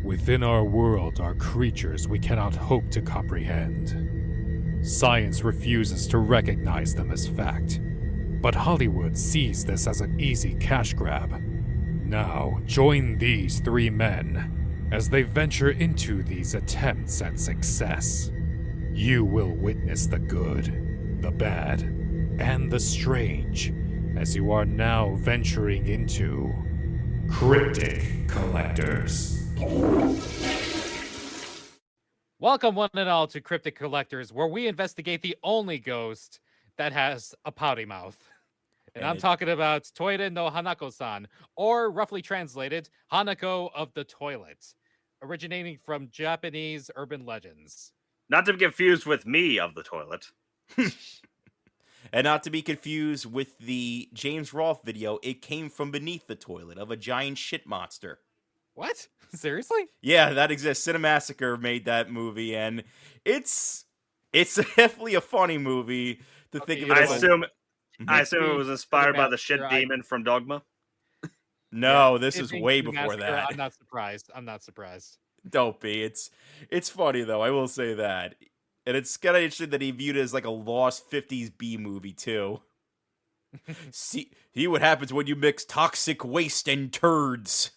Within our world are creatures we cannot hope to comprehend. Science refuses to recognize them as fact, but Hollywood sees this as an easy cash grab. Now, join these three men as they venture into these attempts at success. You will witness the good, the bad, and the strange as you are now venturing into Cryptic Collectors. Welcome, one and all, to Cryptic Collectors, where we investigate the only ghost that has a pouty mouth. And I'm talking about Toilet no Hanako-San, or roughly translated, Hanako of the Toilet, originating from Japanese urban legends. Not to be confused with me of the toilet. And not to be confused with the James Rolfe video, it came from beneath the toilet of a giant shit monster. What? Seriously? Yeah, that exists. Cinemassacre made that movie, and it's definitely a funny movie to think of it I as assume it was inspired by the shit demon from Dogma. No, this is way before that. I'm not surprised. Don't be. It's funny though, I will say that. And it's kind of interesting that he viewed it as like a lost 50s B movie too. See what happens when you mix toxic waste and turds.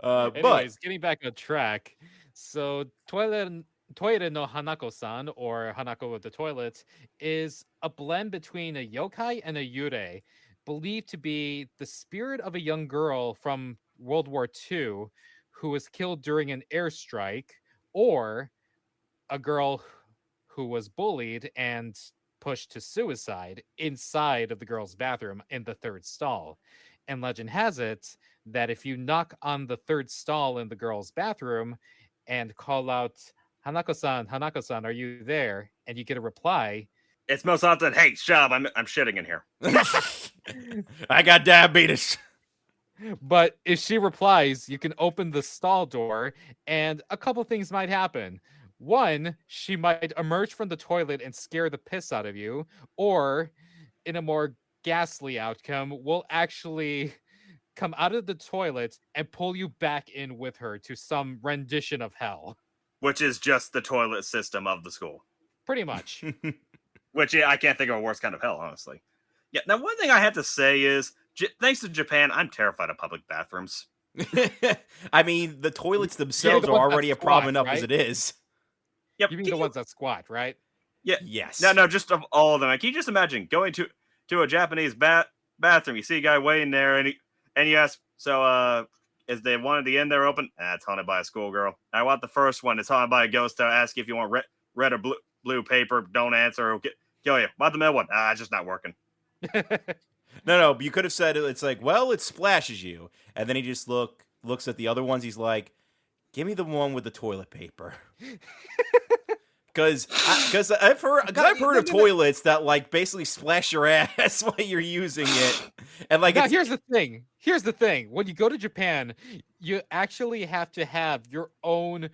Anyways, getting back on track. So Toilet no Hanako-San, or Hanako of the Toilet, is a blend between a yokai and a yurei, believed to be the spirit of a young girl from World War II who was killed during an airstrike, or a girl who was bullied and pushed to suicide inside of the girl's bathroom in the third stall. And legend has it that if you knock on the third stall in the girl's bathroom and call out, Hanako-san, Hanako-san, are you there? And you get a reply. It's most often, hey, shut up, I'm shitting in here. I got diabetes. But if she replies, you can open the stall door and a couple things might happen. One, she might emerge from the toilet and scare the piss out of you, or in a more ghastly outcome, will actually come out of the toilet and pull you back in with her to some rendition of hell. Which is just the toilet system of the school. Pretty much. Which I can't think of a worse kind of hell, honestly. Yeah, now one thing I have to say is, thanks to Japan, I'm terrified of public bathrooms. I mean, the toilets themselves are already a problem enough as it is. Yep. You mean the ones that squat, right? Yeah. Yes. No, just of all of them. Can you just imagine going to a Japanese bathroom? You see a guy waiting there, and you ask, so is the one at the end there open? It's haunted by a schoolgirl. I want the first one. It's haunted by a ghost. I ask you if you want red or blue paper. Don't answer. Or kill you. Want the middle one? It's just not working. No, but you could have said it's like, well, it splashes you, and then he just looks at the other ones. He's like, give me the one with the toilet paper. Because I've heard of toilets that like basically splash your ass while you're using it, and like. Now, here's the thing. When you go to Japan, you actually have to have your own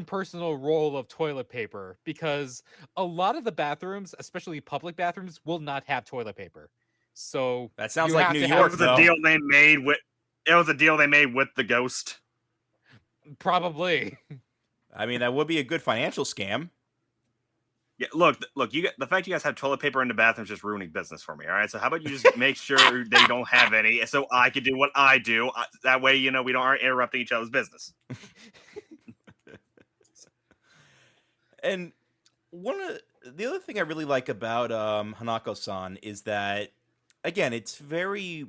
personal roll of toilet paper, because a lot of the bathrooms, especially public bathrooms, will not have toilet paper. So that sounds like New York. It was a deal they made with the ghost. Probably. I mean, that would be a good financial scam. Yeah, look. The fact you guys have toilet paper in the bathroom is just ruining business for me. All right, so how about you just make sure they don't have any, so I can do what I do. That way, we aren't interrupting each other's business. And the other thing I really like about Hanako-san is that, again, it's very,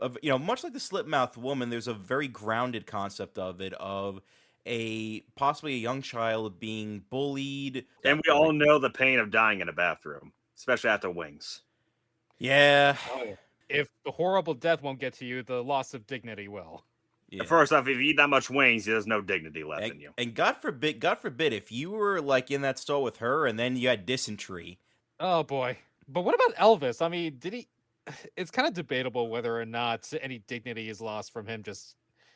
much like the Slipmouth Woman, there's a very grounded concept of it, of possibly a young child being bullied. And we all know the pain of dying in a bathroom, especially after wings. Yeah. If the horrible death won't get to you, the loss of dignity will. Yeah. First off, if you eat that much wings, there's no dignity left in you. And God forbid, if you were like in that stall with her and then you had dysentery. Oh boy. But what about Elvis? I mean, it's kind of debatable whether or not any dignity is lost from him just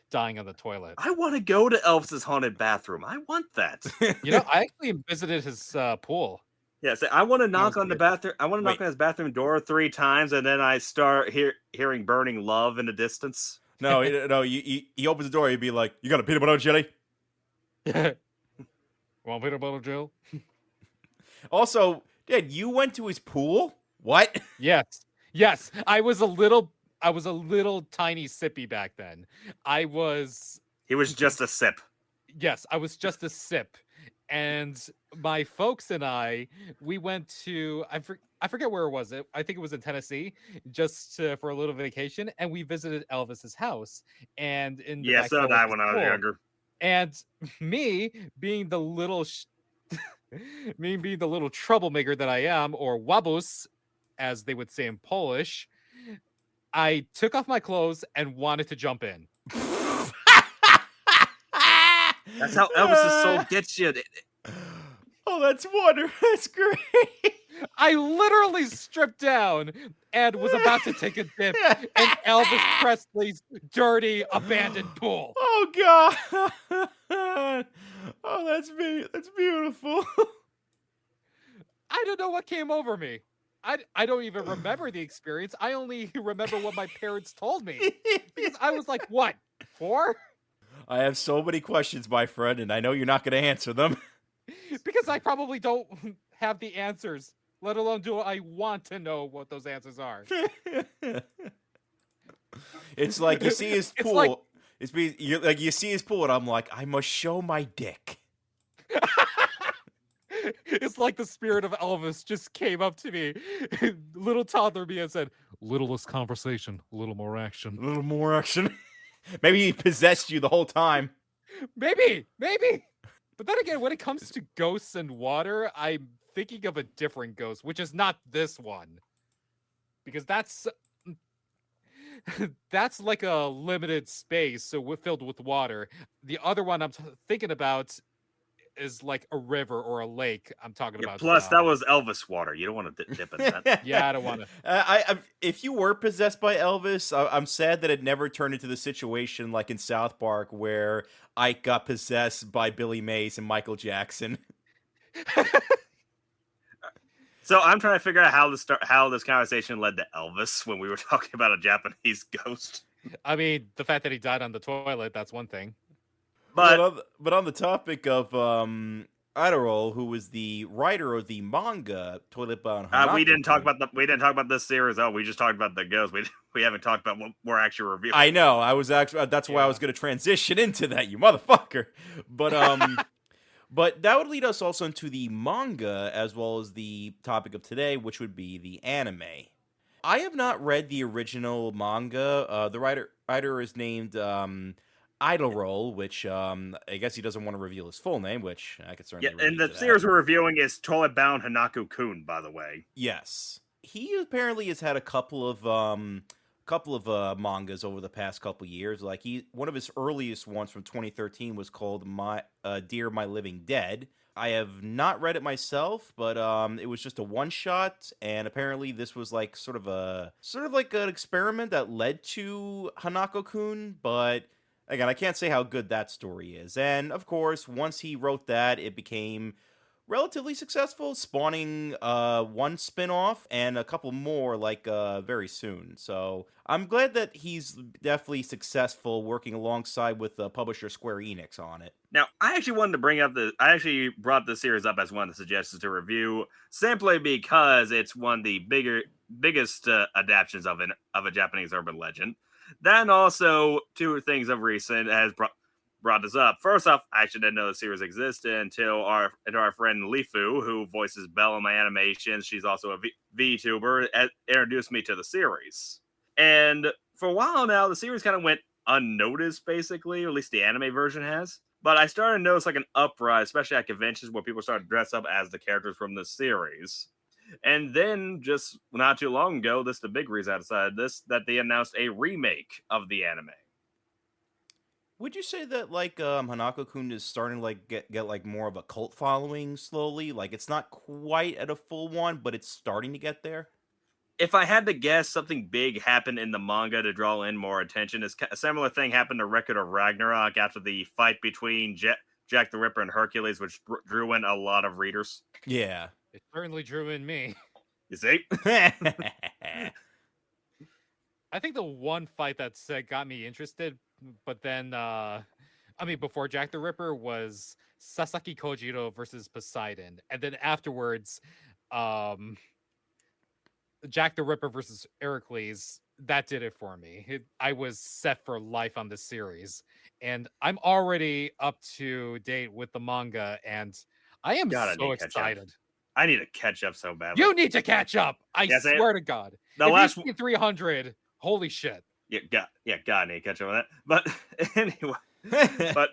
dying on the toilet. I want to go to Elvis's haunted bathroom. I want that. I actually visited his pool. Yeah, so I want to knock on the bathroom. I want to knock on his bathroom door 3 times, and then I start hearing burning love in the distance. No, he opens the door. He'd be like, "You got a peanut butter jelly?" Want peanut butter jelly? Also, Dad, you went to his pool? What? Yes. I was a little tiny sippy back then. He was just a sip. Yes, I was just a sip. And my folks and we went to, I forget where it was. I think it was in Tennessee, just for a little vacation. And we visited Elvis's house. And in the so did I when I was younger. And me being the little, me being the little troublemaker that I am, or łabuz, as they would say in Polish, I took off my clothes and wanted to jump in. That's how Elvis's soul gets you. Oh, that's wonderful. That's great. I literally stripped down and was about to take a dip in Elvis Presley's dirty, abandoned pool. Oh, God. Oh, that's beautiful. I don't know what came over me. I don't even remember the experience. I only remember what my parents told me. Because I was like, what, 4? I have so many questions, my friend, and I know you're not going to answer them. Because I probably don't have the answers, let alone do I want to know what those answers are. It's like you see his pool. Like, you see his pool, and I'm like, I must show my dick. It's like the spirit of Elvis just came up to me, little toddler me, and said, "Little less conversation, a little more action." A little more action. Maybe he possessed you the whole time. Maybe. But then again, when it comes to ghosts and water, I'm thinking of a different ghost, which is not this one. Because that's like a limited space, so filled with water. The other one I'm thinking about is like a river or a lake. I'm talking about. Plus, that was Elvis water. You don't want to dip in that. Yeah, I don't want to. If you were possessed by Elvis, I'm sad that it never turned into the situation like in South Park where Ike got possessed by Billy Mays and Michael Jackson. So I'm trying to figure out how this conversation led to Elvis when we were talking about a Japanese ghost. I mean, the fact that he died on the toilet, that's one thing. But on the topic of Adaro, who was the writer of the manga Toilet Bound Hanako-Kun, we didn't talk about this series. Oh, we just talked about the ghost. We haven't talked about what we're actually reviewing. I know. I was actually that's why I was going to transition into that, you motherfucker. But but that would lead us also into the manga as well as the topic of today, which would be the anime. I have not read the original manga. The writer is named Idle, which I guess he doesn't want to reveal his full name, which I could certainly relate and the to series that. we're reviewing is Toilet Bound Hanako-Kun, by the way. Yes. He apparently has had a couple of mangas over the past couple years. Like one of his earliest ones from 2013 was called Dear My Living Dead. I have not read it myself, but it was just a one shot, and apparently this was like sort of like an experiment that led to Hanako-Kun, but again, I can't say how good that story is. And of course, once he wrote that, it became relatively successful, spawning one spin-off and a couple more like very soon. So I'm glad that he's definitely successful working alongside with publisher Square Enix on it. Now, I actually wanted to bring up I actually brought this series up as one of the suggestions to review, simply because it's one of the biggest adaptations of a Japanese urban legend. Then also, two things of recent has brought this up. First off, I actually didn't know the series existed until our friend Lifu, who voices Belle in my animations, she's also a VTuber, introduced me to the series. And for a while now, the series kind of went unnoticed, basically, or at least the anime version has. But I started to notice like an uprise, especially at conventions where people started to dress up as the characters from the series. And then, just not too long ago, this is the big reason I decided this, that they announced a remake of the anime. Would you say that like Hanako-Kun is starting to like get like more of a cult following slowly? Like it's not quite at a full one, but it's starting to get there? If I had to guess, something big happened in the manga to draw in more attention. A similar thing happened to Record of Ragnarok after the fight between Jack the Ripper and Hercules, which drew in a lot of readers. Yeah. It certainly drew in me. You see? I think the one fight that got me interested, but then before Jack the Ripper was Sasaki Kojiro versus Poseidon, and then afterwards, um, Jack the Ripper versus Heracles. That did it for me. I was set for life on this series, and I'm already up to date with the manga, and I am so excited. I need to catch up so badly. You need to catch up. I swear to God. If you see 300, holy shit. Yeah, God, I need to catch up on that. But anyway,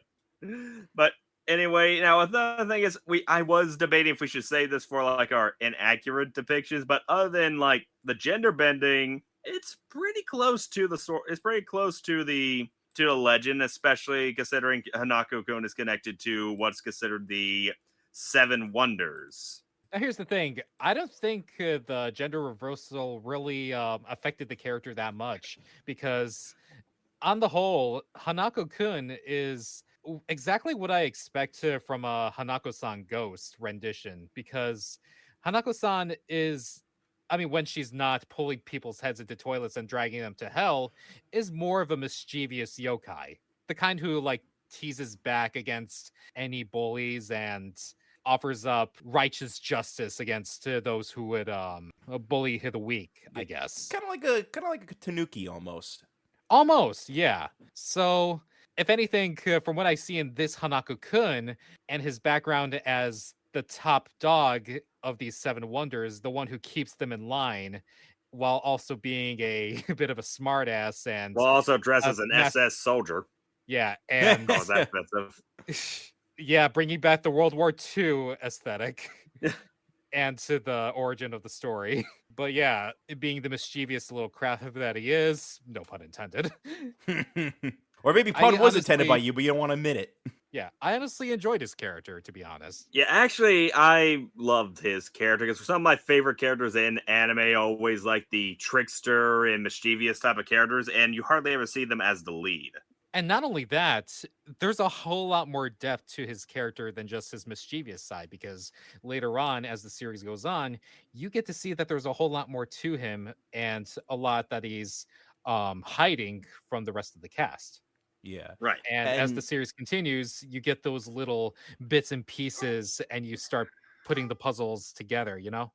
but anyway, now another thing is, I was debating if we should say this for like our inaccurate depictions, but other than like the gender bending, it's pretty close to the story. It's pretty close to the legend, especially considering Hanako-Kun is connected to what's considered the Seven Wonders. Now, here's the thing. I don't think the gender reversal really affected the character that much, because on the whole, Hanako-Kun is exactly what I expect from a Hanako-San ghost rendition, because Hanako-San is, when she's not pulling people's heads into toilets and dragging them to hell, is more of a mischievous yokai. The kind who like teases back against any bullies and offers up righteous justice against those who would bully the weak, I guess. Kind of like a tanuki almost. Almost, yeah. So, if anything, from what I see in this Hanako-Kun and his background as the top dog of these Seven Wonders, the one who keeps them in line, while also being a bit of a smartass and also dressed as an SS soldier. Yeah, and that's offensive. Yeah, bringing back the World War II aesthetic and to the origin of the story. But yeah, being the mischievous little crap that he is, no pun intended. Or maybe pun was intended by you, but you don't want to admit it. Yeah, I honestly enjoyed his character, to be honest. Yeah, actually, I loved his character, because some of my favorite characters in anime always like the trickster and mischievous type of characters, and you hardly ever see them as the lead. And not only that, there's a whole lot more depth to his character than just his mischievous side, because later on, as the series goes on, you get to see that there's a whole lot more to him and a lot that he's hiding from the rest of the cast. Yeah. Right. And as the series continues, you get those little bits and pieces and you start putting the puzzles together, you know?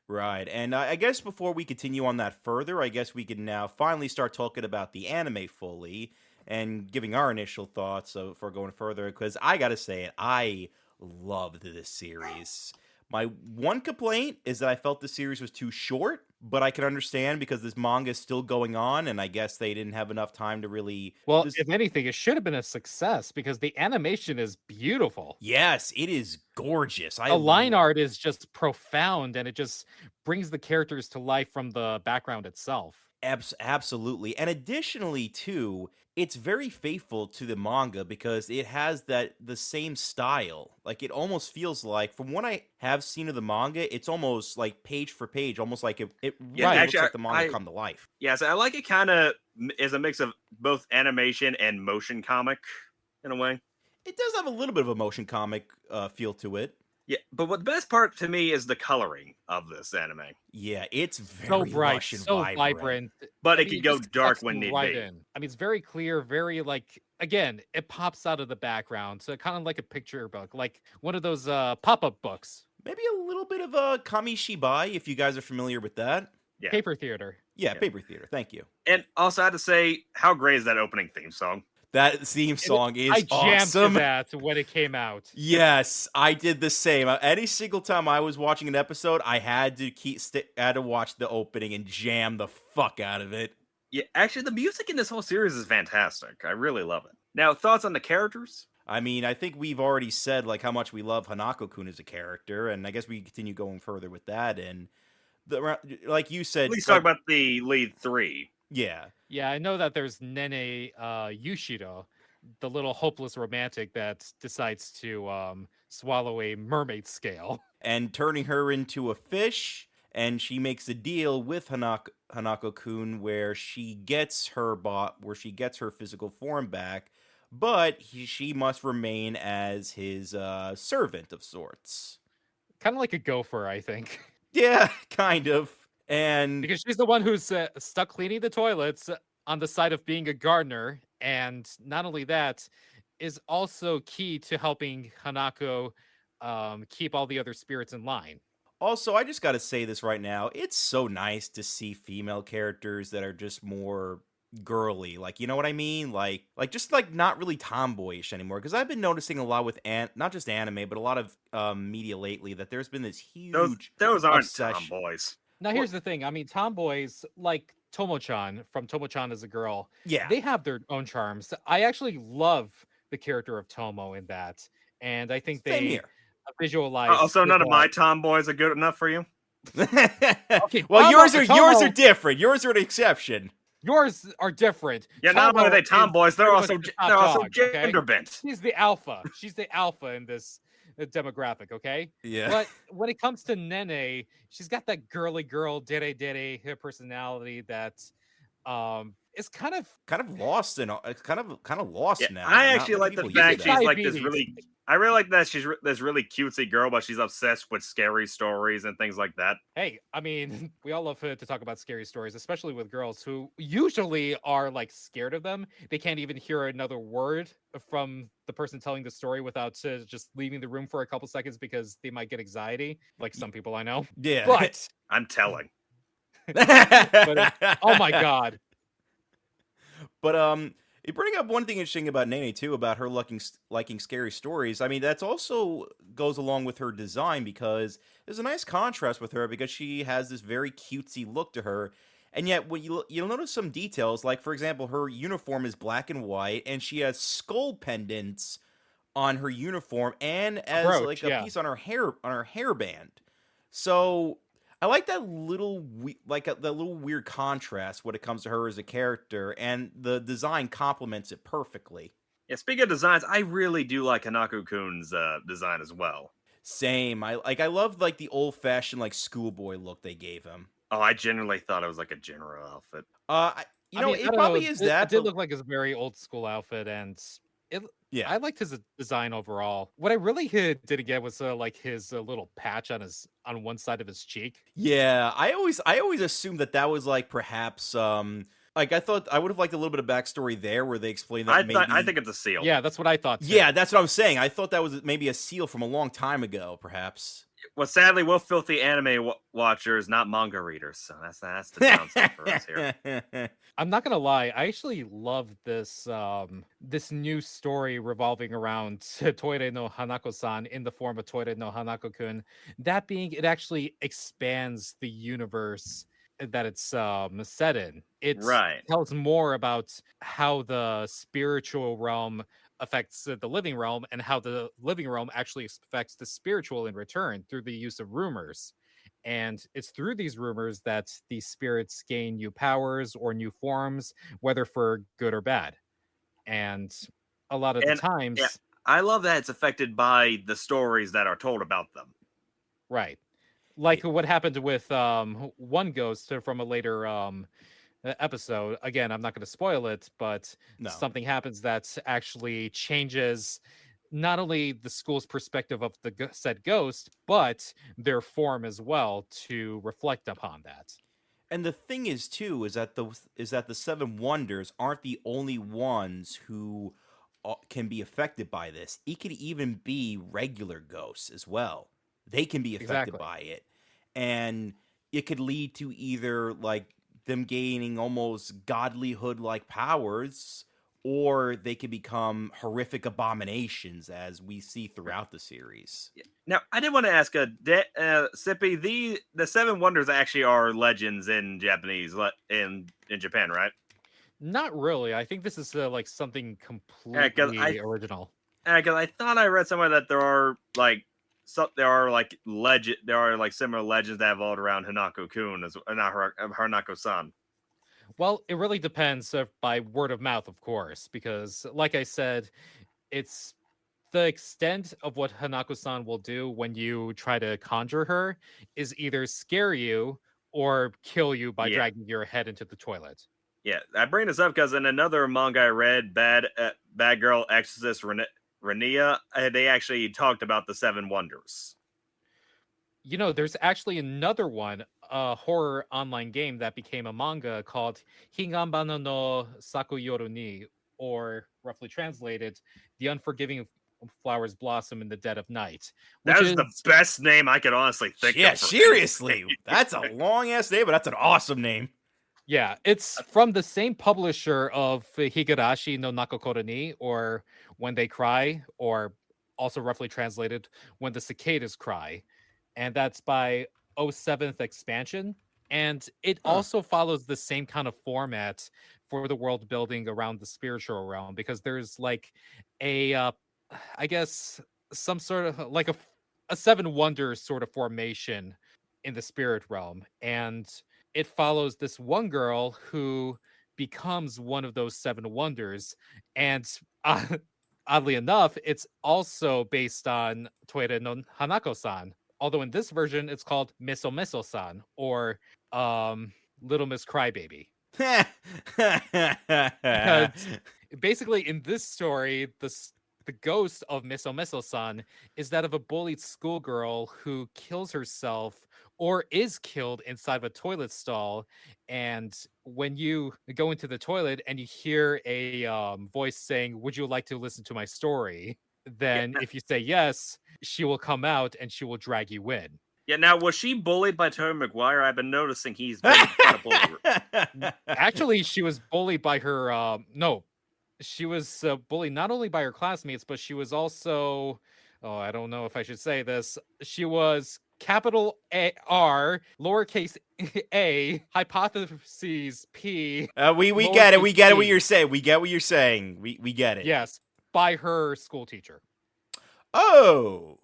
Right. And I guess before we continue on that further, I guess we can now finally start talking about the anime fully and giving our initial thoughts for going further, because I gotta say it, I loved this series. My one complaint is that I felt the series was too short, but I can understand because this manga is still going on, and I guess they didn't have enough time to really... Well, if anything, it should have been a success because the animation is beautiful. Yes, it is gorgeous. The line art is just profound, and it just brings the characters to life from the background itself. Absolutely. And additionally, too, it's very faithful to the manga because it has the same style. Like, it almost feels like, from what I have seen of the manga, it's almost like page for page, almost like it really looks like the manga come to life. Yes, I like it kind of is a mix of both animation and motion comic, in a way. It does have a little bit of a motion comic feel to it. Yeah, but what the best part to me is the coloring of this anime. Yeah, it's very so bright, lush and so vibrant. But it can go dark when need be. It's very clear, very again, it pops out of the background, so kind of like a picture book, like one of those pop-up books. Maybe a little bit of a kamishibai, if you guys are familiar with that. Yeah. Paper theater. Yeah, paper theater. Thank you. And also, I had to say, how great is that opening theme song? That theme song is awesome. I jammed to that when it came out. Yes, I did the same. Any single time I was watching an episode, I had to watch the opening and jam the fuck out of it. Yeah, actually, the music in this whole series is fantastic. I really love it. Now, thoughts on the characters? I mean, I think we've already said how much we love Hanako-Kun as a character, and I guess we can continue going further with that. And like you said, let's talk about the lead three. Yeah. Yeah, I know that there's Nene Yushiro, the little hopeless romantic that decides to swallow a mermaid scale. And turning her into a fish, and she makes a deal with Hanako-Kun where she gets her physical form back, but she must remain as his servant of sorts. Kind of like a gopher, I think. Yeah, kind of. And because she's the one who's stuck cleaning the toilets on the side of being a gardener, and not only that, is also key to helping Hanako keep all the other spirits in line. also, I just got to say this right now. It's so nice to see female characters that are just more girly. Like, you know what I mean? Like just like not really tomboyish anymore. Because I've been noticing a lot with not just anime, but a lot of media lately that there's been this huge Those aren't obsession. tomboys. Now, here's the thing. I mean, tomboys like Tomo-chan from Tomo-chan as a girl, Yeah. they have their own charms. I actually love the character of Tomo in that, and I think Same they here. visualize. Also, none of my tomboys are good enough for you. Okay, well, yours Tomo- are different. Yours are an exception. Yours are different. Yeah, not only are they Tomo is tomboys, they're pretty also much the top dog, okay? gender bent. She's the alpha. She's the alpha in this demographic, okay? Yeah. But when it comes to Nene, she's got that girly girl, dere personality that is kind of lost in it's kind of lost Yeah, now. I Not actually many like the people use fact that. she's like this Diabetes. really. I really like that she's this really cutesy girl, but she's obsessed with scary stories and things like that. Hey, I mean, we all love to talk about scary stories, especially with girls who usually are like scared of them. They can't even hear another word from the person telling the story without just leaving the room for a couple seconds because they might get anxiety, like some people I know. Yeah. But, I'm telling. oh my god. But you bring up one thing interesting about Nene too, about her liking scary stories. I mean, that's also goes along with her design because there's a nice contrast with her because she has this very cutesy look to her, and yet when you'll notice some details, like for example, her uniform is black and white, and she has skull pendants on her uniform and as Brooch, like a piece on her hairband. So I like that little that little weird contrast when it comes to her as a character, and the design complements it perfectly. Yeah, speaking of designs, I really do like Hanako-Kun's design as well. Same. I love like the old fashioned like schoolboy look they gave him. Oh, I genuinely thought it was like a general outfit. You know, I it probably is that. It did look like his very old school outfit, and yeah, I liked his design overall. What I really didn't get was like his little patch on one side of his cheek. Yeah, I always assumed that was like perhaps like I thought I would have liked a little bit of backstory there where they explain that I think it's a seal. Yeah, that's what I thought too. Yeah, that's what I'm saying. I thought that was maybe a seal from a long time ago, perhaps. Well, sadly, we're filthy anime watchers, not manga readers, so that's the downside for us here. I'm not gonna lie, I actually love this this new story revolving around Toire no Hanako-san in the form of Toire no Hanako-kun. That being, it actually expands the universe that it's set in. It tells more about how the spiritual realm affects the living realm and how the living realm actually affects the spiritual in return through the use of rumors. And it's through these rumors that these spirits gain new powers or new forms, whether for good or bad. And a lot of the times... Yeah, I love that it's affected by the stories that are told about them. Right. Like what happened with one ghost from a later episode. Again, I'm not going to spoil it, but something happens that actually changes not only the school's perspective of the said ghost, but their form as well to reflect upon that. And the thing is too is that the Seven Wonders aren't the only ones who can be affected by this. It could even be regular ghosts as well. They can be affected by it, and it could lead to either like them gaining almost godlyhood like powers, or they can become horrific abominations as we see throughout the series. Now, I did want to ask Sippy, the Seven Wonders actually are legends in Japanese in Japan, right? Not really. I think this is like something completely original. Because I thought I read somewhere that there are similar legends that evolved around Hanako-Kun as Hanako-San. Well, it really depends by word of mouth, of course, because like I said, it's the extent of what Hanako-san will do when you try to conjure her is either scare you or kill you by dragging your head into the toilet. Yeah, I bring this up because in another manga I read, Bad Girl Exorcist Renia, they actually talked about the Seven Wonders. You know, there's actually another one a horror online game that became a manga called Higambana no Sakuyoru ni, or roughly translated, The Unforgiving Flowers Blossom in the Dead of Night. That is the best name I could honestly think of. Yeah, seriously. That's a long-ass name, but that's an awesome name. Yeah, it's from the same publisher of Higurashi no Nakokoro ni, or When They Cry, or also roughly translated, When the Cicadas Cry. And that's by 07th Expansion. And it also follows the same kind of format for the world building around the spiritual realm, because there's like a, I guess, some sort of like a seven wonders sort of formation in the spirit realm. And it follows this one girl who becomes one of those seven wonders. And oddly enough, it's also based on Toire no Hanako-San. Although in this version, it's called Meso Meso-san, or Little Miss Crybaby. Because basically in this story, the ghost of Meso Meso-san is that of a bullied schoolgirl who kills herself or is killed inside of a toilet stall. And when you go into the toilet and you hear a voice saying, "Would you like to listen to my story?" Then if you say yes, she will come out and she will drag you in. Yeah, now, was she bullied by Tobey Maguire? I've been noticing he's been kind of bullied. Actually, she was bullied by her, no. She was bullied not only by her classmates, but she was also, I don't know if I should say this. She was capital R, lowercase a, hypotheses P. We get it. We get it. What you're saying. We get what you're saying. We get it. Yes, by her school teacher. Oh.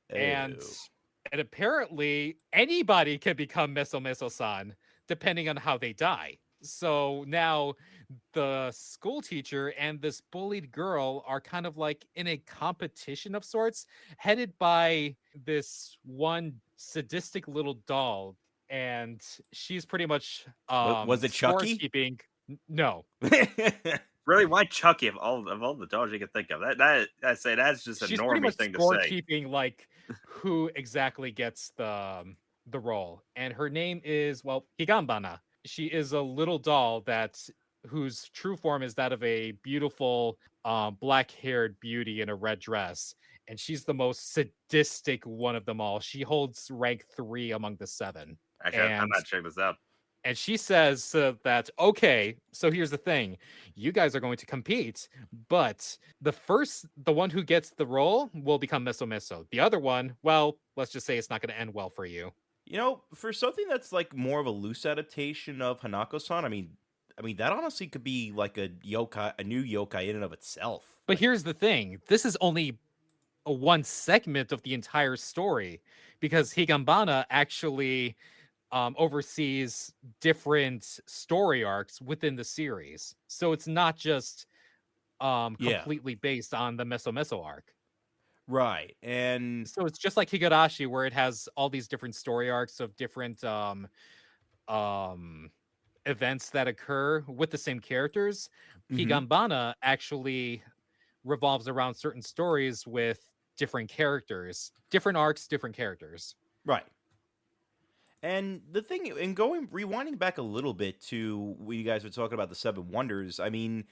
And apparently anybody can become Meso Meso-san depending on how they die. So now the school teacher and this bullied girl are kind of like in a competition of sorts, headed by this one sadistic little doll. And she's pretty much was it Chucky? Keeping. No. Really, why Chucky of all the dolls you could think of? I say that's just a normie thing to say. Keeping like who exactly gets the role, and her name is Higambana. She is a little doll whose true form is that of a beautiful black-haired beauty in a red dress, and she's the most sadistic one of them all. She holds rank 3 among the 7. Actually, I'm not checking this out. And she says that, okay, so here's the thing. You guys are going to compete, but the one who gets the role will become Meso Meso. The other one, well, let's just say it's not going to end well for you. You know, for something that's like more of a loose adaptation of Hanako-San, I mean, that honestly could be like a new yokai in and of itself. But here's the thing. This is only one segment of the entire story, because Higambana actually oversees different story arcs within the series. So it's not just completely based on the Meso Meso arc. Right. And so it's just like Higurashi, where it has all these different story arcs of different events that occur with the same characters. Higambana actually revolves around certain stories with different characters, different arcs, different characters. Right. And the thing, and rewinding back a little bit to when you guys were talking about the 7 wonders, I mean,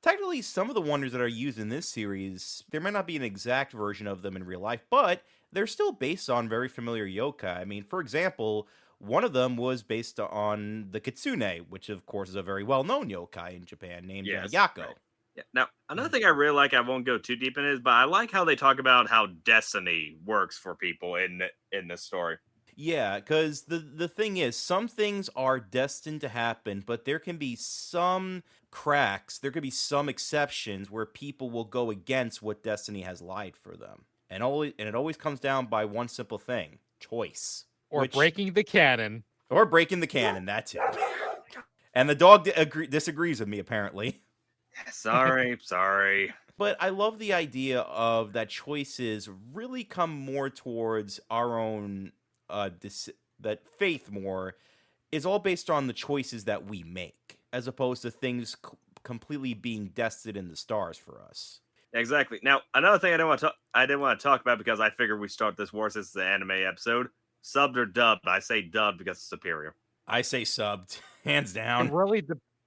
technically some of the wonders that are used in this series, there might not be an exact version of them in real life, but they're still based on very familiar yokai. I mean, for example, one of them was based on the Kitsune, which of course is a very well-known yokai in Japan named Yako. Right. Yeah. Now, another thing I really like, I won't go too deep in it, but I like how they talk about how destiny works for people in this story. Yeah, because the thing is, some things are destined to happen, but there can be some cracks, there could be some exceptions where people will go against what destiny has lied for them. And it always comes down by one simple thing: choice. Or breaking the canon. Or breaking the canon, that's it. And the dog disagrees with me, apparently. Sorry. But I love the idea of that choices really come more towards our own... that faith more is all based on the choices that we make, as opposed to things completely being destined in the stars for us. Exactly. Now, another thing I didn't want to talk about, because I figured we start this war since it's an anime episode. Subbed or dubbed? I say dubbed because it's superior. I say subbed, hands down.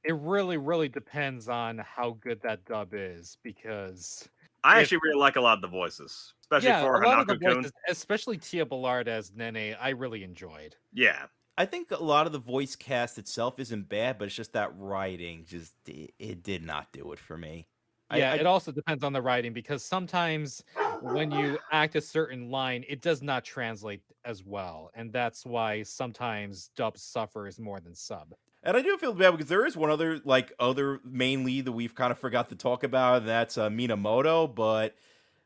It really depends on how good that dub is, because I actually really like a lot of the voices, especially for a lot of the Hanako-Kun. voices, especially Tia Ballard as Nene, I really enjoyed. Yeah. I think a lot of the voice cast itself isn't bad, but it's just that writing it did not do it for me. Yeah, it also depends on the writing, because sometimes when you act a certain line, it does not translate as well, and that's why sometimes dub suffers more than sub. And I do feel bad because there is one other main lead that we've kind of forgot to talk about, and that's Minamoto, but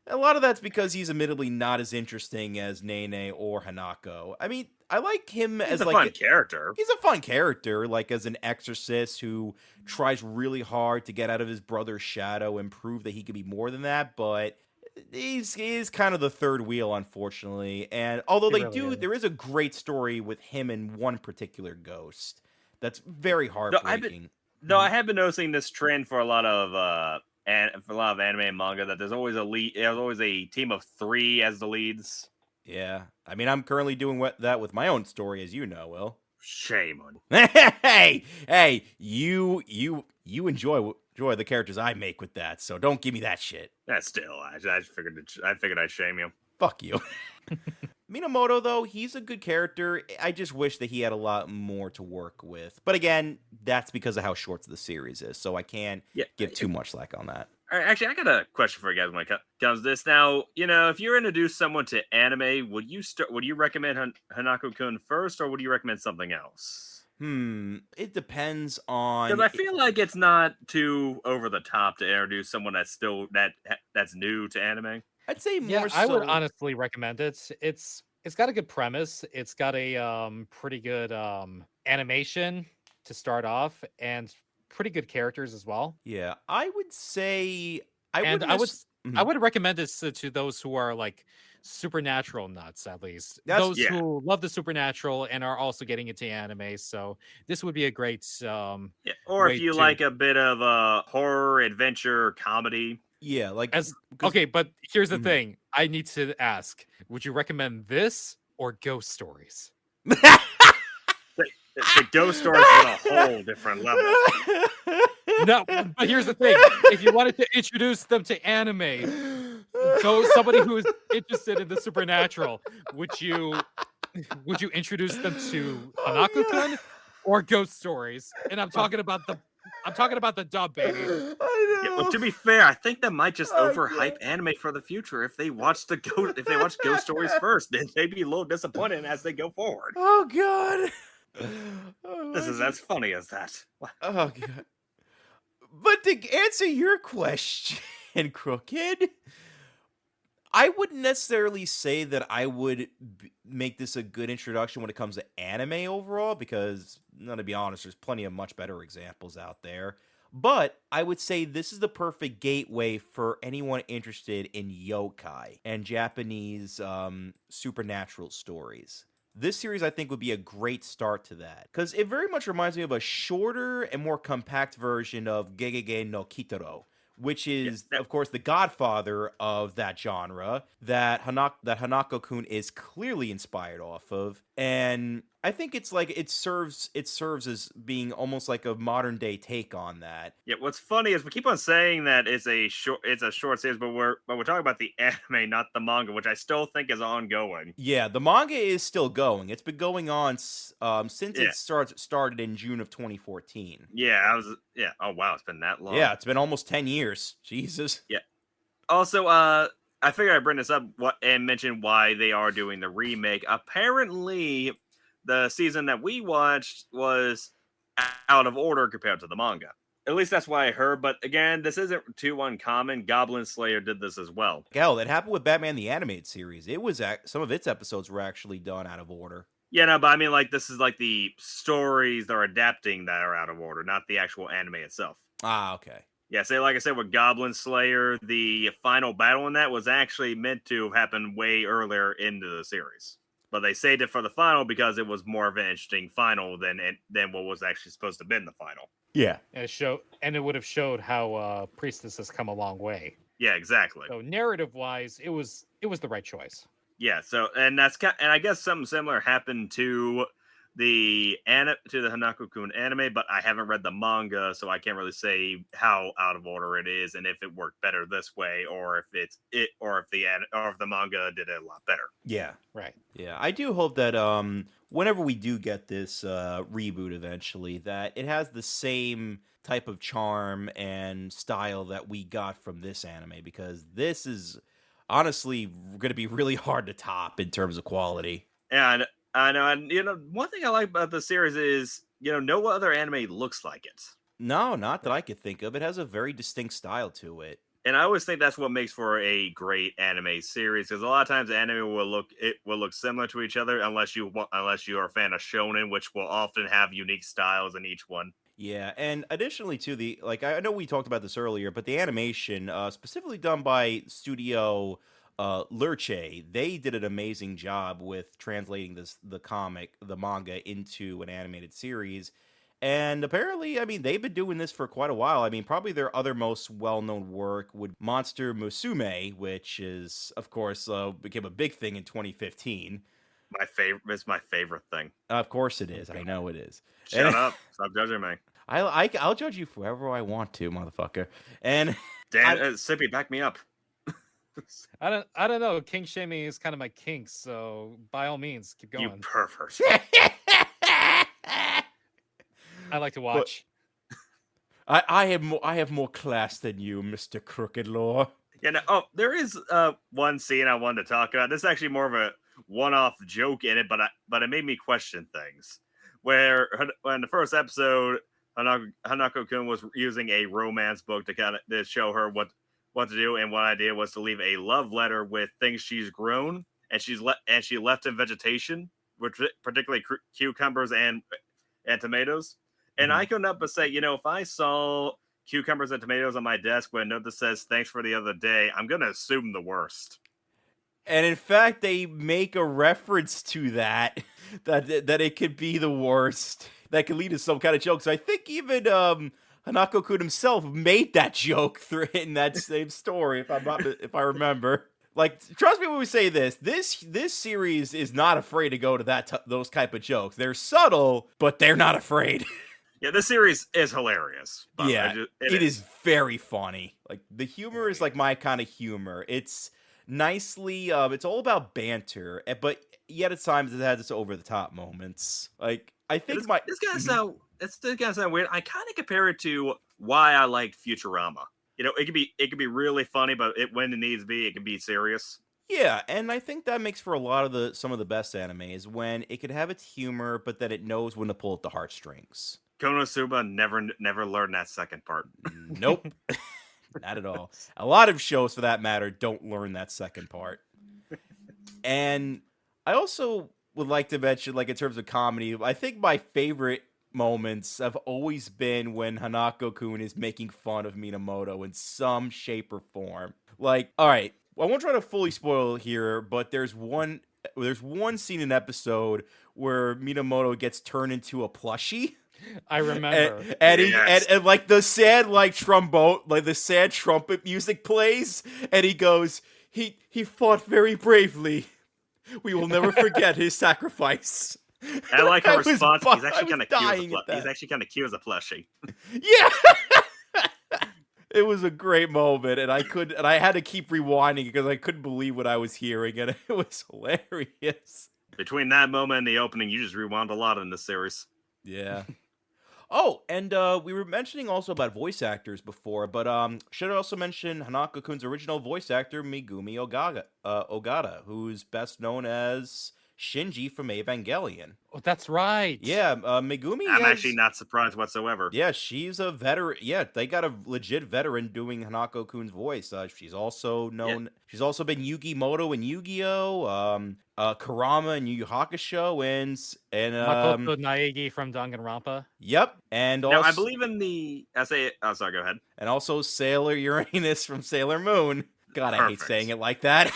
a lot of that's because he's admittedly not as interesting as Nene or Hanako. I mean, I like him as a fun character. He's a fun character, like as an exorcist who tries really hard to get out of his brother's shadow and prove that he can be more than that, but he's kind of the third wheel, unfortunately. And although there is a great story with him and one particular ghost that's very heartbreaking. I have been noticing this trend for a lot of anime and manga that there's always a team of 3 as the leads. Yeah, I mean, I'm currently doing that with my own story, as you know, Will. Shame on. Hey, you enjoy the characters I make with that, so don't give me that shit. That's still, I figured I'd shame you. Fuck you. Minamoto, though, he's a good character. I just wish that he had a lot more to work with. But again, that's because of how short the series is, so I can't give too much slack on that. All right, actually, I got a question for you guys when it comes to this. Now, if you introduce someone to anime, would you recommend Hanako-Kun first, or would you recommend something else? It depends on. Because I feel like it's not too over the top to introduce someone that's still that's new to anime. I'd say more. I would honestly recommend it. It's got a good premise. It's got a pretty good animation to start off, and pretty good characters as well. Yeah, I would say I would recommend this to those who are like supernatural nuts, at least who love the supernatural and are also getting into anime. So this would be a great or if you like a bit of horror, adventure, comedy. Yeah, okay, but here's the thing. I need to ask, would you recommend this or Ghost Stories? The Ghost Stories is a whole different level. No, but here's the thing. If you wanted to introduce them to anime, somebody who is interested in the supernatural, would you introduce them to Hanako-Kun or Ghost Stories? And I'm talking about the dub, baby. Well, to be fair, I think that might just overhype anime for the future. If they watch Ghost Stories first, then they'd be a little disappointed as they go forward. Oh god. This is as funny as that. Oh god. But to answer your question, Crooked, I wouldn't necessarily say that I would make this a good introduction when it comes to anime overall, because, to be honest, there's plenty of much better examples out there. But I would say this is the perfect gateway for anyone interested in yokai and Japanese supernatural stories. This series, I think, would be a great start to that, because it very much reminds me of a shorter and more compact version of Gegege no Kitaro, which is, of course, the godfather of that genre that Hanako-Kun is clearly inspired off of. And I think it's like it serves as being almost like a modern day take on that. Yeah, what's funny is we keep on saying that it's a short series, but we're talking about the anime, not the manga, which I still think is ongoing. Yeah, the manga is still going. It's been going on since it started in June of 2014. Yeah, oh wow, it's been that long. Yeah, it's been almost 10 years. Jesus. Yeah. Also, I figured I'd bring this up and mention why they are doing the remake. Apparently, the season that we watched was out of order compared to the manga. At least that's what I heard. But again, this isn't too uncommon. Goblin Slayer did this as well. Hell, that happened with Batman the Animated Series. It was some of its episodes were actually done out of order. Yeah, no, but I mean, like, this is like the stories they're adapting that are out of order, not the actual anime itself. Ah, okay. Yeah, like I said, with Goblin Slayer, the final battle in that was actually meant to happen way earlier into the series. But they saved it for the final because it was more of an interesting final than what was actually supposed to have been the final. Yeah. And it would have showed how Priestess has come a long way. Yeah, exactly. So narrative-wise, it was the right choice. Yeah, so and I guess something similar happened to the Hanako-Kun anime, but I haven't read the manga, so I can't really say how out of order it is and if it worked better this way or if if the manga did it a lot better. Yeah. Right. Yeah, I do hope that whenever we do get this reboot eventually, that it has the same type of charm and style that we got from this anime, because this is honestly going to be really hard to top in terms of quality. And I know, and one thing I like about the series is, no other anime looks like it. No, not that I could think of. It has a very distinct style to it. And I always think that's what makes for a great anime series, because a lot of times the anime will look similar to each other unless you are a fan of shonen, which will often have unique styles in each one. Yeah, and additionally to I know we talked about this earlier, but the animation, specifically done by Studio Lerche, they did an amazing job with translating the manga into an animated series. And apparently, I mean, they've been doing this for quite a while. I mean, probably their other most well-known work would Monster Musume, which is, of course, became a big thing in 2015. It's my favorite thing. Of course it is. I know it is. Shut up. Stop judging me. I'll judge you forever I want to, motherfucker. And Dan, Sippy, back me up. I don't know. Kink shaming is kind of my kink, so by all means, keep going. You pervert. I like to watch. I have more class than you, Mr. CrookedLore. Yeah. No, there is one scene I wanted to talk about. This is actually more of a one-off joke in it, but it made me question things. Where in the first episode, Hanako-Kun was using a romance book to show her what to do, and one idea was to leave a love letter with things she's grown, and she left in vegetation, which particularly cucumbers and tomatoes. And I couldn't help but say, if I saw cucumbers and tomatoes on my desk with a note that says "Thanks for the other day," I'm gonna assume the worst. And in fact, they make a reference to that it could be the worst. That could lead to some kind of joke. So I think even Hanako-Kun himself made that joke in that same story, if I remember. Like, trust me when we say this series is not afraid to go to those type of jokes. They're subtle, but they're not afraid. Yeah, this series is hilarious. Yeah, it is very funny. Like, the humor is like my kind of humor. It's nicely, it's all about banter, but yet at times it has its over-the-top moments. Like, I think this gonna sound weird. I kind of compare it to why I liked Futurama. It could be really funny, but when it needs to be, it can be serious. Yeah, and I think that makes for a lot of some of the best animes, when it could have its humor, but that it knows when to pull at the heartstrings. Konosuba never learned that second part. Nope. Not at all. A lot of shows, for that matter, don't learn that second part. And I also would like to mention, like, in terms of comedy, I think my favorite moments have always been when Hanako-Kun is making fun of Minamoto in some shape or form. Like, all right, I won't try to fully spoil here, but there's one scene in an episode where Minamoto gets turned into a plushie. I remember. And like the sad trombone, like the sad trumpet music plays, and he goes, he fought very bravely. We will never forget his sacrifice. I like her response. He's actually kind of cute as a plushie. Yeah. It was a great moment, and I had to keep rewinding because I couldn't believe what I was hearing, and it was hilarious. Between that moment and the opening, you just rewound a lot in this series. Yeah. Oh, and we were mentioning also about voice actors before, but should also mention Hanako-Kun's original voice actor, Megumi Ogata, who's best known as Shinji from Evangelion. Oh, that's right. Yeah, Megumi. I'm actually not surprised whatsoever. Yeah, she's a veteran. Yeah, they got a legit veteran doing Hanako-Kun's voice. She's also known. Yeah. She's also been Yugi Moto in Yu-Gi-Oh, Kurama in Yu Yu Hakusho, and Makoto Naegi from Danganronpa. Yep, and also now, I believe in the. Oh, sorry. Go ahead. And also Sailor Uranus from Sailor Moon. God, I hate saying it like that.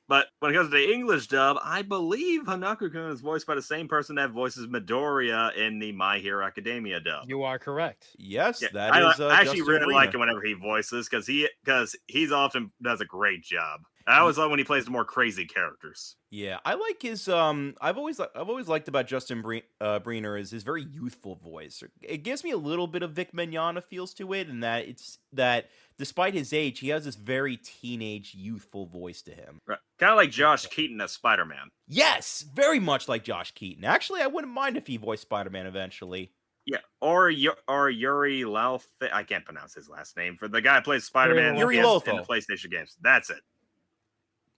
But when it comes to the English dub, I believe Hanako-Kun is voiced by the same person that voices Midoriya in the My Hero Academia dub. You are correct. Yes, yeah, that is. I actually really like him whenever he voices because he's often does a great job. I always love when he plays the more crazy characters. Yeah, I like his. I've always liked about Justin Briner is his very youthful voice. It gives me a little bit of Vic Mignogna feels to it, and that despite his age, he has this very teenage, youthful voice to him. Right. Kind of like Josh Keaton as Spider-Man. Yes, very much like Josh Keaton. Actually, I wouldn't mind if he voiced Spider-Man eventually. Yeah, or Yuri Lauf. I can't pronounce his last name. For the guy who plays Spider-Man Yuri in Lotho. the PlayStation games. That's it.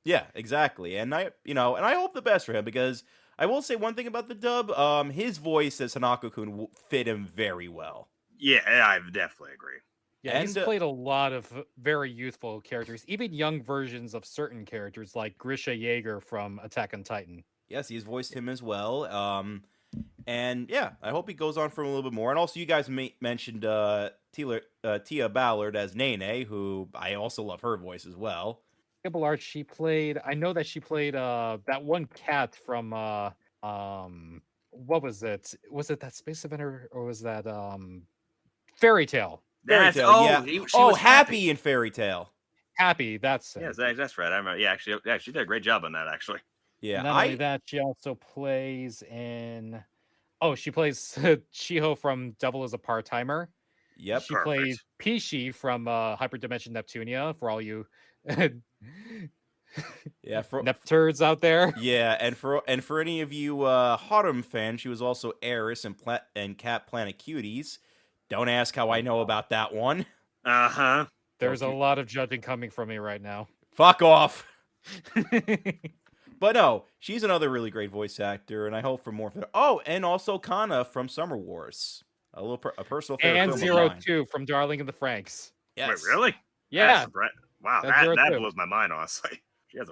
Yeah, exactly. And I hope the best for him because I will say one thing about the dub. His voice as Hanako-Kun fit him very well. Yeah, I definitely agree. Yeah, he's played a lot of very youthful characters, even young versions of certain characters like Grisha Yeager from Attack on Titan. Yes, he's voiced him as well. And yeah, I hope he goes on for a little bit more. And also, you guys mentioned Tia Ballard as Nene, who I also love her voice as well. Art, she played. I know that she played that one cat from what was it? Was it that Space Invader or was that Fairy Tale? That's yeah. She was Happy in Fairy Tale. Happy, that's it. Yes, that's right. I remember. Yeah, actually, she did a great job on that. Actually. Yeah. Not only that, she also plays in. Oh, she plays Shiho from Devil is a Part-Timer. Yep. She plays Pishi from Hyperdimension Neptunia, for all you Nepturds out there. Yeah, and for any of you Harem fans, she was also Eris and Cat Planet Cuties. Don't ask how I know about that one. Uh-huh. There's a lot of judging coming from me right now. Fuck off. But no, she's another really great voice actor, and I hope for more. Oh, and also Kana from Summer Wars, a personal favorite. And Zero-2 from Darling in the Franxx. Yes. Wait, really? Yeah. Wow, that blows my mind. Honestly, she has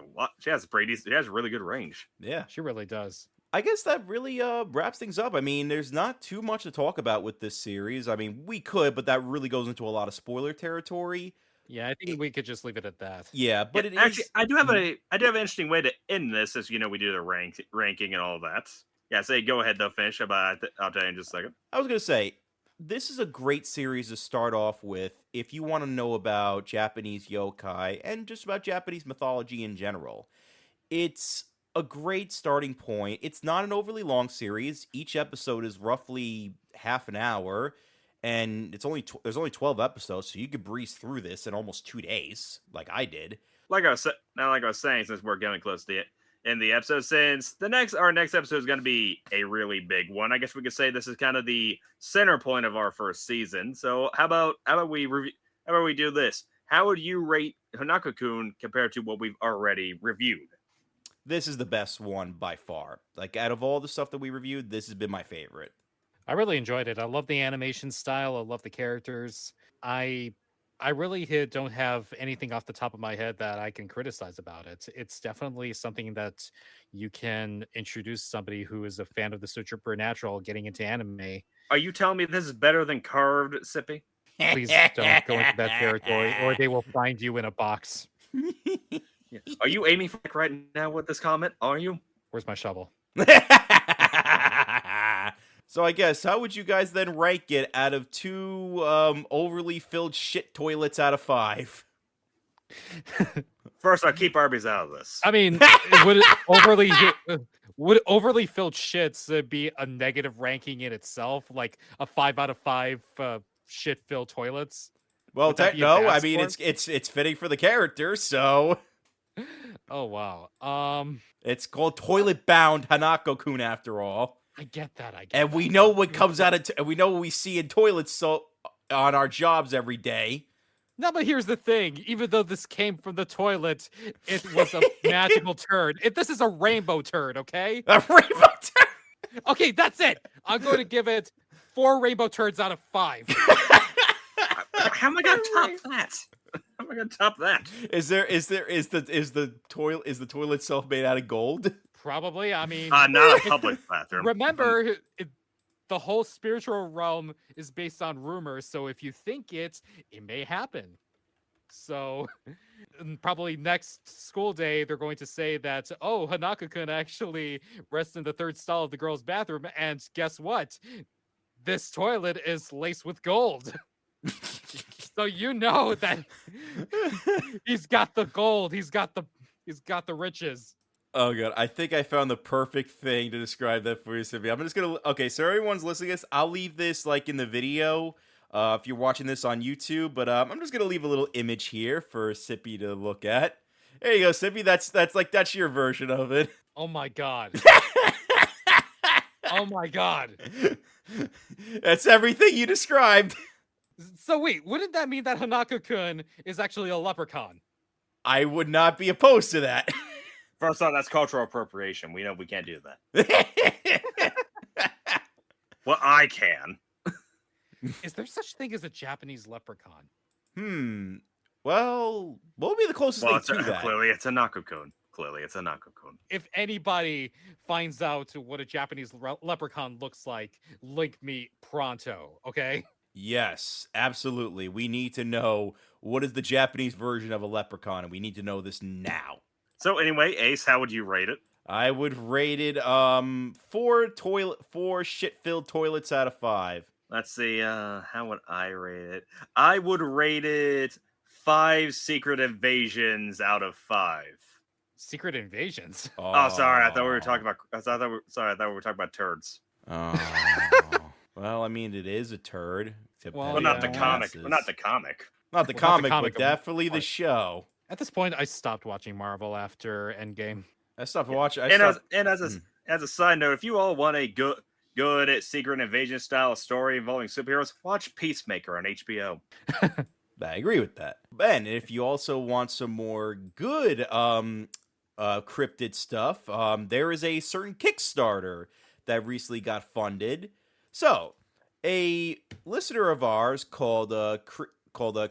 a really good range. Yeah, she really does. I guess that really wraps things up. I mean, there's not too much to talk about with this series. I mean, we could, but that really goes into a lot of spoiler territory. Yeah, I think we could just leave it at that. Yeah, but I do have an interesting way to end this, as we do the ranking and all that. Yeah, go ahead though, finish. I'll tell you in just a second. I was gonna say, this is a great series to start off with if you want to know about Japanese yokai and just about Japanese mythology in general. It's a great starting point. It's not an overly long series. Each episode is roughly half an hour. And there's only 12 episodes, so you could breeze through this in almost 2 days, like I did. Like I was saying, since we're getting close to it in the episode, since our next episode is going to be a really big one, I guess we could say this is kind of the center point of our first season. So how about we do this? How would you rate Hanako-Kun compared to what we've already reviewed? This is the best one by far. Like out of all the stuff that we reviewed, this has been my favorite. I really enjoyed it. I love the animation style. I love the characters. I really don't have anything off the top of my head that I can criticize about it. It's definitely something that you can introduce somebody who is a fan of the supernatural getting into anime. Are you telling me this is better than Carved, Sippy? Please don't go into that territory, or they will find you in a box. Yeah. Are you aiming for right now with this comment? Are you? Where's my shovel? So I guess, how would you guys then rank it out of 2 overly filled shit toilets out of 5? First, I'll keep Arby's out of this. I mean, would overly filled shits be a negative ranking in itself, like a 5 out of 5 shit-filled toilets? Well, no. I mean, it's fitting for the character, so. Oh wow. It's called Toilet Bound Hanako-Kun after all. I get that. And we know what comes out of. We know what we see in toilets so on our jobs every day. No, but here's the thing. Even though this came from the toilet, it was a magical turd. This is a rainbow turd, okay? A rainbow turd. Okay, that's it. I'm going to give it 4 rainbow turds out of 5. How am I going to top that? How am I going to top that? Is the toilet itself made out of gold? Probably. I mean, not a public bathroom. Remember, the whole spiritual realm is based on rumors. So if you think it may happen. So probably next school day, they're going to say that, oh, Hanako-Kun actually rests in the 3rd stall of the girls' bathroom. And guess what? This toilet is laced with gold. So you know that he's got the gold. He's got the He's got the riches. Oh god, I think I found the perfect thing to describe that for you, Sippy. I'm just gonna so everyone's listening to this, I'll leave this like in the video if you're watching this on YouTube, but I'm just gonna leave a little image here for Sippy to look at. There you go, Sippy. That's your version of it. Oh my god. Oh my god. That's everything you described. So wait, wouldn't that mean that Hanako-Kun is actually a leprechaun? I would not be opposed to that. First off, that's cultural appropriation. We know we can't do that. Well, I can. Is there such thing as a Japanese leprechaun? Well, what would be the closest thing to that? Clearly, it's a Hanako-Kun. Clearly, it's a Hanako-Kun. If anybody finds out what a Japanese leprechaun looks like, link me pronto, okay? Yes, absolutely. We need to know what is the Japanese version of a leprechaun, and we need to know this now. So anyway, Ace, how would you rate it? I would rate it 4 shit-filled toilets out of 5. Let's see, how would I rate it? I would rate it 5 secret invasions out of 5. Secret invasions? Oh, sorry. I thought we were talking about. I thought we were talking about turds. Oh. Well, I mean, it is a turd. Well, not the comic. Well, not the comic. Not the comic, but definitely the show. At this point, I stopped watching Marvel after Endgame. I stopped watching. As a side note, if you all want a good secret invasion style story involving superheroes, watch Peacemaker on HBO. I agree with that. Ben, if you also want some more good cryptid stuff, there is a certain Kickstarter that recently got funded. So, a listener of ours called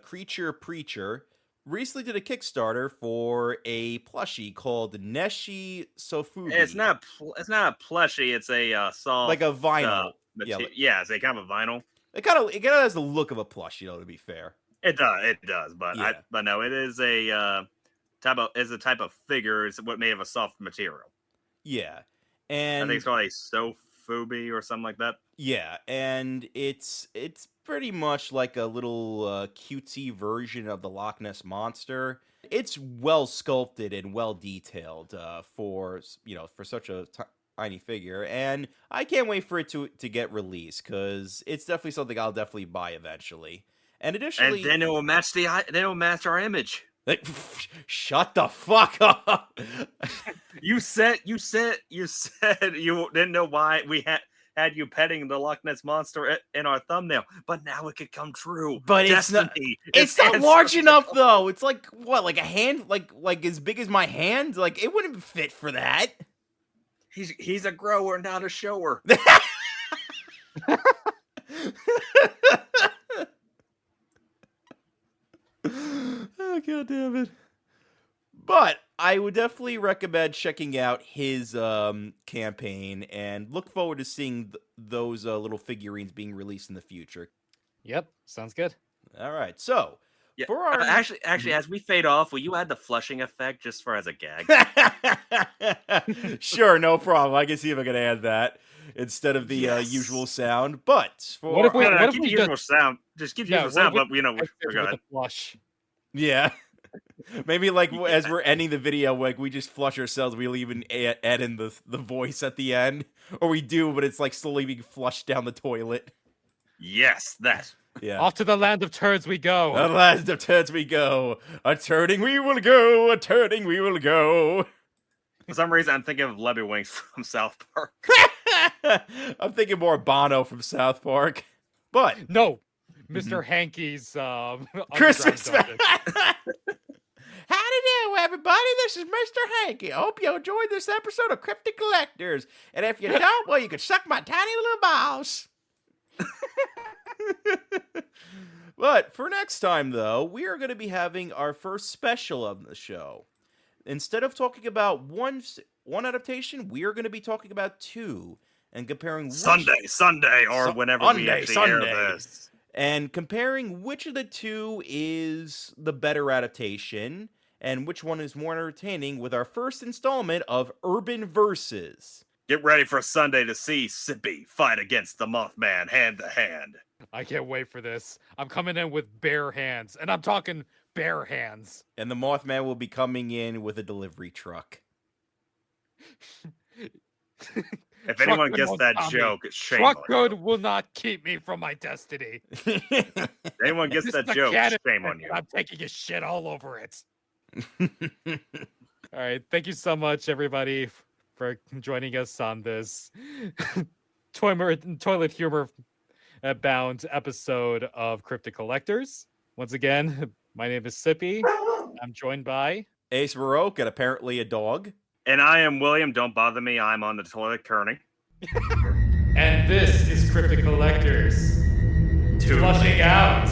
Creature Preacher recently did a Kickstarter for a plushie called Neshi Sofubi. It's not a plushie. It's a soft, like a vinyl. Yeah, it's a kind of a vinyl. It kind of has the look of a plush, to be fair. It does, but yeah. But no, it is a type of figure. It's what made of a soft material. Yeah, and I think it's called a Sofubi or something like that. Yeah, and it's pretty much like a little cutesy version of the Loch Ness Monster. It's well sculpted and well detailed for such a tiny figure, and I can't wait for it to get released because it's definitely something I'll definitely buy eventually. And additionally, and then it will match our image. Like, shut the fuck up. You said you didn't know why we had you petting the Loch Ness Monster in our thumbnail, but now it could come true. But it's not large enough though. It's like what, like a hand, like as big as my hand. Like it wouldn't fit for that. He's a grower, not a shower. Oh, God damn it. But I would definitely recommend checking out his campaign and look forward to seeing those little figurines being released in the future. Yep, sounds good. All right, so yeah, for our actually, as we fade off, will you add the flushing effect just for as a gag? Sure, no problem. I can see if I can add that instead of the usual sound. But for what if we keep the usual sound? Just keep the usual sound, but we're good. Flush. Yeah. Maybe as we're ending the video, like we just flush ourselves, we'll even add in the voice at the end. Or we do, but it's like slowly being flushed down the toilet. Yes, that. Yeah. Off to the land of turds we go. The land of turds we go. A turding we will go. A turding we will go. For some reason, I'm thinking of Lebby Wings from South Park. I'm thinking more Bono from South Park. But no, Mr. Hankey's Christmas. Howdy do, everybody. This is Mr. Hankey. I hope you enjoyed this episode of Cryptic Collectors. And if you don't, well, you can suck my tiny little balls. But for next time, though, we are going to be having our first special of the show. Instead of talking about one adaptation, we are going to be talking about 2 and comparing Sunday, or whenever we actually air this. And comparing which of the 2 is the better adaptation and which one is more entertaining with our first installment of Urban Versus. Get ready for Sunday to see Sippy fight against the Mothman hand to hand. I can't wait for this. I'm coming in with bare hands, and I'm talking bare hands. And the Mothman will be coming in with a delivery truck. If anyone Truckgood gets won't that stop me. joke, shame on you. Truckgood will not keep me from my destiny. If anyone gets This that is a joke, cannon shame on you. I'm taking a shit all over it. All right, thank you so much, everybody, for joining us on this toilet humor bound episode of Cryptic Collectors. Once again, my name is Sippy. I'm joined by Ace Marrok and apparently a dog. And I am William. Don't bother me. I'm on the toilet kerning. and this is Cryptic Collectors. Flushing out.